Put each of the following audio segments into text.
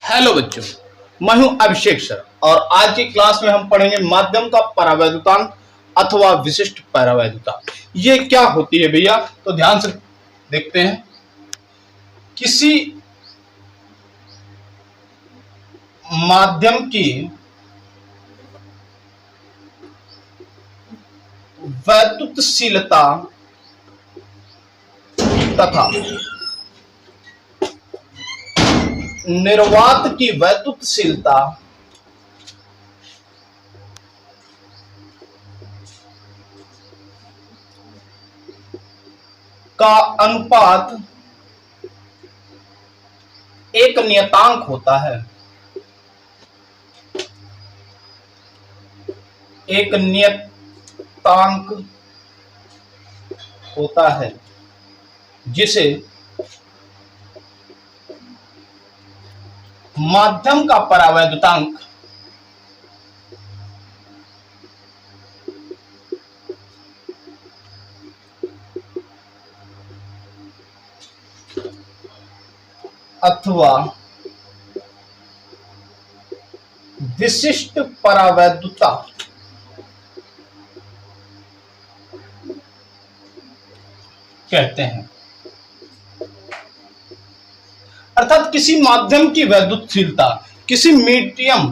Hello बच्चों, मैं हूं अभिषेक सर और आज की क्लास में हम पढ़ेंगे माध्यम का परावैद्युतांक अथवा विशिष्ट परावैद्युता। ये क्या होती है भैया? तो ध्यान से देखते हैं। किसी माध्यम की वैद्युतशीलता तथा निर्वात की वैद्युतशीलता का अनुपात एक नियतांक होता है। एक नियतांक होता है जिसे माध्यम का परावैद्युतांक अथवा विशिष्ट परावैद्युता कहते हैं। अर्थात किसी माध्यम की वैद्युतशीलता, किसी मीडियम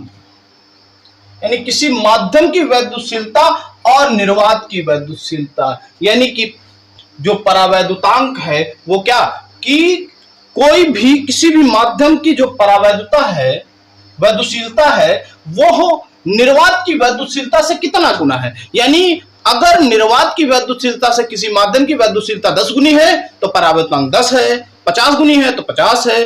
यानी किसी माध्यम की वैद्युतशीलता और निर्वात की वैद्युतशीलता, यानी कि जो परावैद्युतांक है वो क्या कि कोई भी किसी भी माध्यम की जो परावैद्युता है, वैद्युतशीलता है, वो निर्वात की वैद्युतशीलता से कितना गुना है। यानी अगर निर्वात की वैद्युतशीलता से किसी माध्यम की वैद्युतशीलता 10 गुनी है तो परावैद्युतांक 10 है, 50 गुनी है तो 50 है,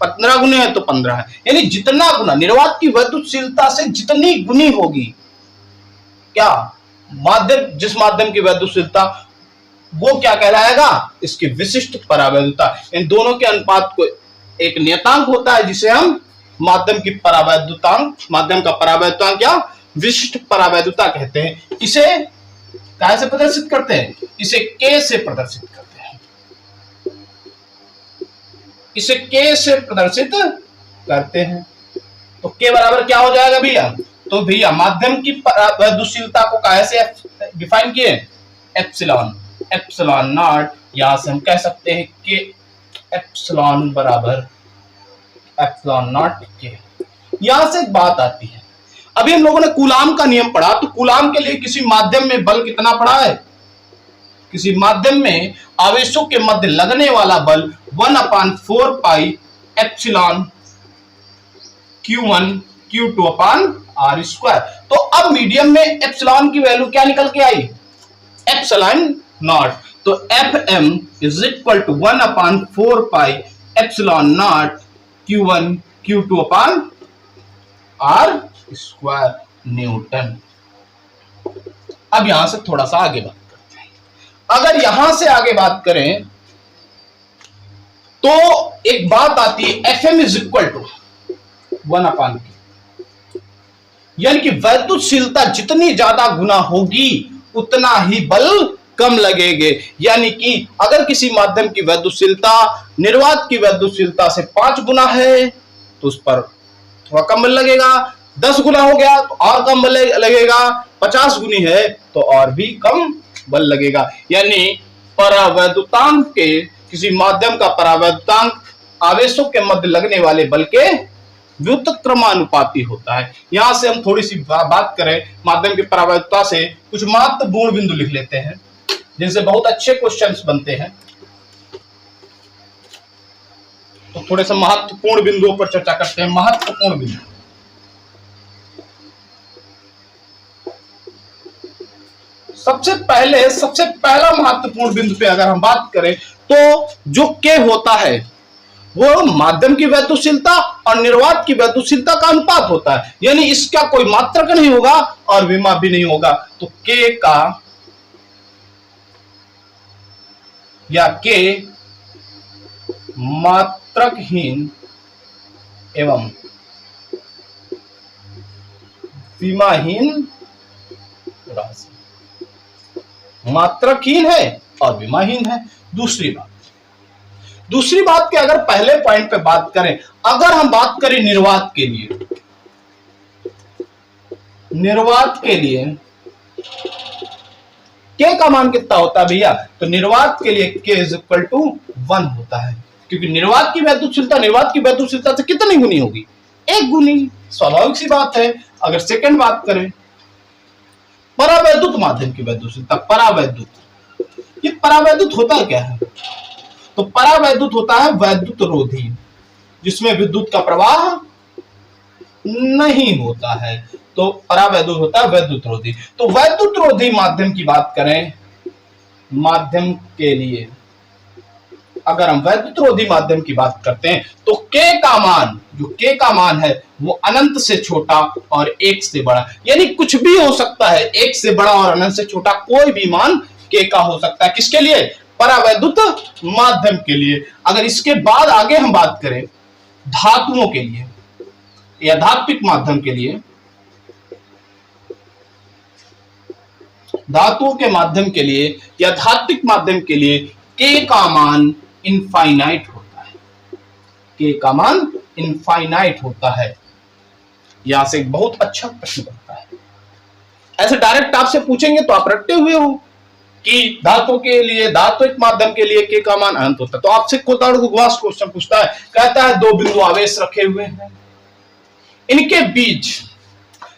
15 गुनी है तो 15 है। यानी जितना गुना निर्वात की वैद्युतशीलता से जितनी गुनी होगी क्या माध्यम, जिस माध्यम की वैद्युतशीलता, वो क्या कहलाएगा? इसकी विशिष्ट परावैद्युता। इन दोनों के अनुपात को एक नियतांक होता है जिसे हम माध्यम की परावैद्युतांक, माध्यम का परावैद्युतांक या विशिष्ट परावैद्युता कहते हैं। इसे क्या से प्रदर्शित करते हैं? इसे K से प्रदर्शित करते हैं। इसे K से प्रदर्शित करते हैं। तो K बराबर क्या हो जाएगा भैया? तो भैया माध्यम की वैद्युतशीलता को कैसे डिफाइन किए? Epsilon, epsilon not. यहां से हम कह सकते हैं कि एप्सिलॉन बराबर एप्सिलॉन नॉट K। यहां से एक बात आती है, अभी हम लोगों ने कूलाम का नियम पढ़ा, तो कूलाम के लिए किसी माध्यम में बल कितना पड़ा है? किसी माध्यम में आवेशों के मध्य लगने वाला बल 1/4 pi epsilon Q1 Q2 upon R square. तो अब मीडियम में एप्सिलॉन की वैल्यू क्या निकल के आई? Epsilon nought. तो Fm is equal to 1/4 pi epsilon nought Q1 Q2 upon R square newton. अब यहां से थोड़ा सा आगे बात करते हैं। अगर यहां से आगे बात करें तो एक बात आती है, Fm is equal to 1/K। यानी कि वैद्युतशीलता जितनी ज्यादा गुना होगी उतना ही बल कम लगेंगे। यानी कि अगर किसी माध्यम की वैद्युतशीलता निर्वात की वैद्युतशीलता से 5 गुना है तो उस पर थोड़ा कम बल लगेगा, 10 गुना हो गया तो और कम बल लगेगा, 50 गुनी है तो और भी कम बल लगेगा। यानी परावैद्युतांक के, किसी माध्यम का परावैद्युतांक आवेशों के मध्य लगने वाले बल के व्युत्क्रमानुपाती होता है। यहां से हम थोड़ी सी बात करें माध्यम की परावैद्युता से, कुछ महत्वपूर्ण बिंदु लिख लेते हैं जिनसे बहुत अच्छे क्वेश्चंस बनते हैं। तो थोड़े से महत्वपूर्ण बिंदुओं पर चर्चा करते हैं। महत्वपूर्ण बिंदु, सबसे पहला महत्वपूर्ण बिंदु पे अगर हम बात करें तो जो K होता है वो माध्यम की वैद्युतशीलता और निर्वात की वैद्युतशीलता का अनुपात होता है। यानी इसका कोई मात्रक नहीं होगा और विमा भी नहीं होगा। तो K का या K मात्रकहीन एवं विमाहीन राशि, मात्रकहीन है और विमाहीन है। दूसरी बात, दूसरी बात कि अगर पहले पॉइंट पे बात करें, अगर हम बात करें निर्वात के लिए, निर्वात के लिए के का मान कितना होता है भैया? तो निर्वात के लिए के इज इक्वल टू 1 होता है, क्योंकि निर्वात की वैद्युतशीलता से कितनी गुनी होगी? 1 गुनी। स्वाभाविक सी बात है। अगर सेकंड बात करें परावैद्युत माध्यम की वैद्युतशीलता, परावैद्युत, ये परावैद्युत होता क्या है? तो परावैद्युत होता है वैद्युत रोधी, जिसमें विद्युत का प्रवाह नहीं होता है, तो परावैद्युत होता है वैद्युत रोधी। तो वैद्युत रोधी माध्यम की बात करें, माध्यम के लिए अगर हम वैद्युत रोधी माध्यम की बात करते हैं तो के का मान, जो के का मान है वो अनंत से छोटा और 1 से बड़ा, यानी कुछ भी हो सकता है, 1 से बड़ा और अनंत से छोटा कोई भी मान के का हो सकता है। किसके लिए? परावैद्युत माध्यम के लिए। अगर इसके बाद आगे हम बात करें धातुओं के लिए या धात्विक माध्यम के लिए, धातुओं के माध्यम के लिए या धात्विक माध्यम के लिए के का मान इनफाइनाइट होता है, के का मान इनफाइनाइट होता है। यहां से एक बहुत अच्छा प्रश्न बनता है, ऐसे डायरेक्ट आपसे पूछेंगे तो आप रट्टे हुए हो कि धातु के लिए, धात्विक माध्यम के लिए के का मान अनंत होता है, तो आपसे क्वेश्चन पूछता है, कहता है 2 बिंदु आवेश रखे हुए हैं, इनके बीच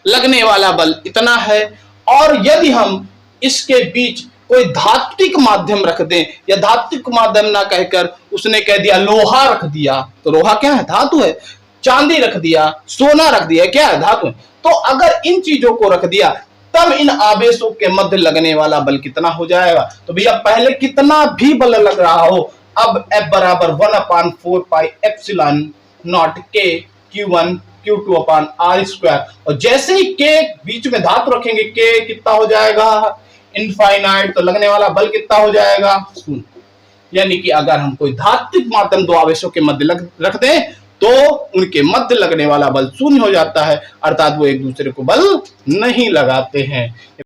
लगने वाला बल इतना है, और यदि हम इसके बीच कोई धात्विक माध्यम रख दें, या धात्विक माध्यम ना कहकर उसने कह दिया लोहा रख दिया, तो लोहा क्या है? धातु है। चांदी रख दिया, सोना रख दिया, क्या है? धातु है। तो अगर इन चीजों को रख दिया तब इन आवेशों के मध्य लगने वाला बल कितना हो जाएगा? तो भैया पहले कितना भी बल लग रहा हो, अब F बराबर 1/4 पाई एप्सिलॉन नॉट के Q1 Q2 upon R square, और जैसे ही के बीच में धातु रखेंगे के कितना हो जाएगा? इनफाइनाइट। तो लगने वाला बल कितना हो जाएगा? 0। यानी कि अगर हम कोई धात्विक माध्यम 2 आवेशों के मध्य रख दें तो उनके मध्य लगने वाला बल 0 हो जाता है, अर्थात वो एक दूसरे को बल नहीं लगाते हैं।